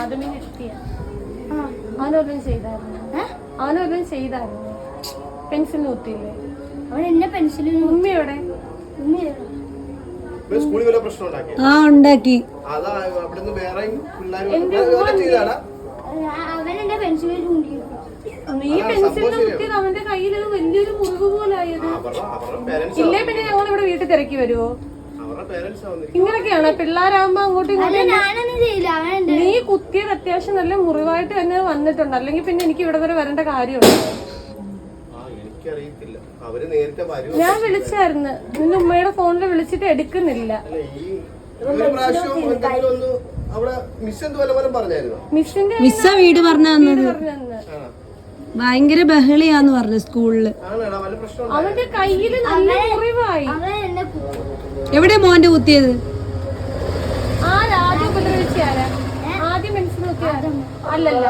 ആദമിന് എത്തിയ അവനൊന്നും ചെയ്തായിരുന്നു പെൻസിലിന് കുത്തിയില്ലേ? അവൻ എന്നെ പെൻസിലിന് ഉമ്മയോടെ ഉണ്ടാക്കി അവൻ എന്റെ പെൻസിലിന് ചൂണ്ടിയിരുന്നു. ഈ പെൻസിലിന് കുത്തിയത് അവന്റെ കയ്യിൽ വലിയൊരു മുറിവ് പോലായത്. ഇല്ലേ പിന്നെ ഞങ്ങൾ ഇവിടെ വീട്ടിൽ തിരക്കി വരുവോ? ഇങ്ങനൊക്കെയാണ് പിള്ളേരാകുമ്പോ അങ്ങോട്ടും ഇങ്ങോട്ടും. നീ കുത്തിയത് അത്യാവശ്യം നല്ല മുറിവായിട്ട് തന്നെ വന്നിട്ടുണ്ട്, അല്ലെങ്കിൽ പിന്നെ എനിക്ക് ഇവിടെ വരെ വരേണ്ട കാര്യമുണ്ട്. ഞാൻ വിളിച്ചായിരുന്നു, നിന്റെ ഉമ്മയുടെ ഫോണിൽ വിളിച്ചിട്ട് എടുക്കുന്നില്ല. മിസ്സ വീട് പറഞ്ഞു തന്നത് ഭയങ്കര ബഹളിയാന്ന് പറഞ്ഞു സ്കൂളില്. അവന്റെ കയ്യില് നല്ല മുറിവായി. എവിടെ മോന്റെ കുത്തിയത്? ആദ്യം ഉപദ്രവിച്ചാരാ? ആദ്യം പെൻസിൽ കുത്തിയാരാ? അല്ലല്ല,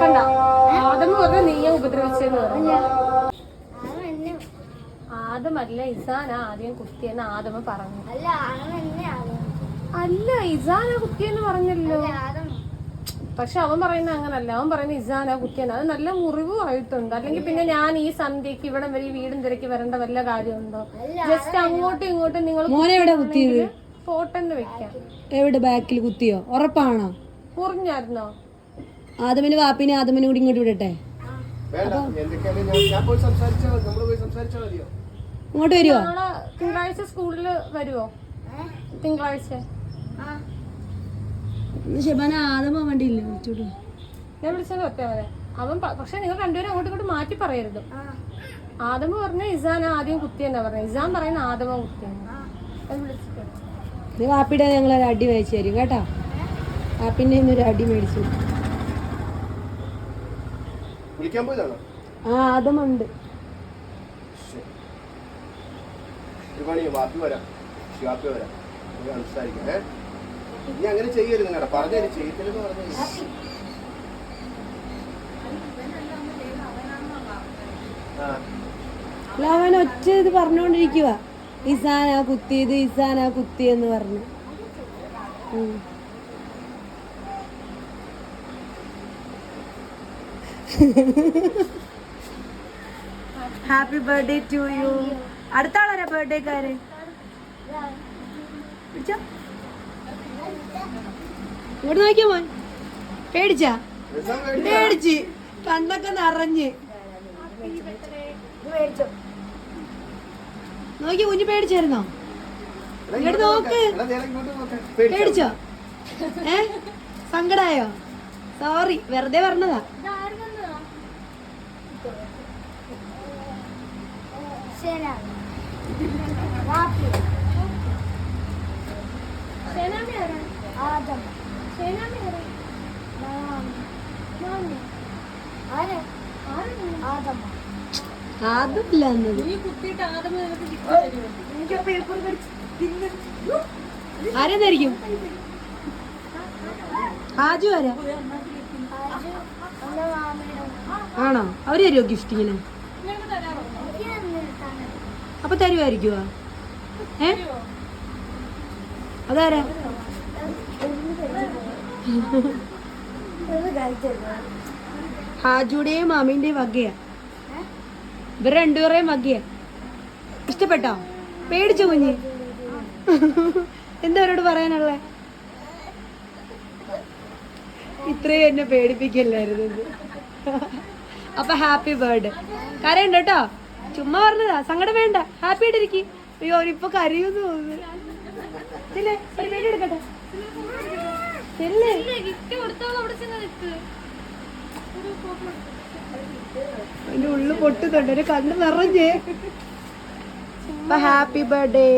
കണ്ട ആദം പറഞ്ഞ നീയെ ഉപദ്രവിച്ചെന്ന് പറഞ്ഞു. ആദമല്ല ഇസാന ആദ്യം കുത്തിയെന്ന് ആദമ പറഞ്ഞു. അല്ല ഇസാന കുത്തിയെന്ന് പറഞ്ഞല്ലോ. പക്ഷെ അവൻ പറയുന്നത് അങ്ങനല്ല, അവൻ പറയുന്നത് ഇസാന കുത്തിയെന്ന്. അത് നല്ല മുറിവായിട്ടുണ്ട്. അല്ലെങ്കിൽ പിന്നെ ഞാൻ ഈ സന്ധ്യക്ക് ഇവിടെ വരെ ഈ വീടും തിരക്കി വരേണ്ട വല്ല കാര്യമുണ്ടോ? ജസ്റ്റ് അങ്ങോട്ടും ഇങ്ങോട്ടും നിങ്ങൾ ഫോട്ടോന്ന് വെക്കാം. എവിടെ ബാക്കിൽ കുത്തിയോ? ഉറപ്പാണോ? മുറിഞ്ഞായിരുന്നോ? ആദമിന് വാപ്പിനെ ആദമിനെ കൂടി ഇങ്ങോട്ട് വിടട്ടെ. ഇങ്ങോട്ട് വരുവോ? നാളെ തിങ്കളാഴ്ച സ്കൂളില് വരുവോ? തിങ്കളാഴ്ച ശബാന ആദമ വണ്ടിയില്ലേ വിളിച്ചോട്ട്? ഞാൻ വിളിച്ചത് ഒറ്റവരെ അവൻ. പക്ഷെ നിങ്ങൾ രണ്ടുപേരും അങ്ങോട്ടും ഇങ്ങോട്ട് മാറ്റി പറയരുത്. ആദമ പറഞ്ഞ ഇസാൻ ആദ്യം കുത്തിയെന്നാ പറഞ്ഞ, ഇസാൻ പറയുന്ന ആദമ കുത്തിയെന്ന് വിളിച്ചിട്ട്. വാപ്പിടെ ഞങ്ങളൊരു അടി മേടിച്ചു തരും കേട്ടോ. വാപ്പിന്റെ ഒരു അടി മേടിച്ചു. ആദമുണ്ട്. അങ്ങനെ ചെയ്യരുത്. നിങ്ങളുടെ പറഞ്ഞു ചെയ്യത്തില്ലെന്ന് പറഞ്ഞു. അവൻ ഒറ്റ ഇത് പറഞ്ഞോണ്ടിരിക്കുക, ഇസാന കുത്തിയത് ഇസാന കുത്തിയെന്ന് പറഞ്ഞു. Happy birthday to you. അടുത്ത ആളാരാ ബർത്ത്ഡേക്കാര്? ഇങ്ങോട്ട് നോക്കിയോ മോൻ? പേടിച്ചാ? പേടിച്ച് കണ്ണൊക്കെ നിറഞ്ഞ് നോക്കി. കുഞ്ഞു പേടിച്ചായിരുന്നോ? ഇങ്ങോട്ട് നോക്ക്. പേടിച്ചോ? സങ്കടായോ? സോറി, വെറുതെ പറഞ്ഞതാ. ആദമില്ല എന്നത് ആരെന്നായിരിക്കും? ഹാജു ആരാ? ആണോ? അവര് തരുമോ ഗിഫ്റ്റ് ഇങ്ങനെ? അപ്പൊ തരുമായിരിക്കുവാ? അതാരാ? ഹാജുടെയും മാമിന്റെയും വകയാ. ഇവർ രണ്ടുപേരെയും വകയാ. ഇഷ്ടപ്പെട്ടോ? പേടിച്ചോ കുഞ്ഞ്? എന്താ അവരോട് പറയാനുള്ളേ? ഇത്രയും എന്നെ പേടിപ്പിക്കല്ലായിരുന്നു. അപ്പൊ ഹാപ്പി ബർത്ത്ഡേ. കരയുണ്ട് കേട്ടോ, ചുമ്മാ പറഞ്ഞതാ, സങ്കടം വേണ്ട. ഹാപ്പി ആയിട്ടിരിക്കും. അയ്യോ അവരിപ്പൊ കരയൂന്ന് തോന്നുന്നു. ഒരു പേടി എടുക്കട്ടെ. അതിന്റെ ഉള്ളു പൊട്ടുന്നുണ്ട്, ഒരു കണ്ണ് നിറഞ്ഞേ. Happy birthday.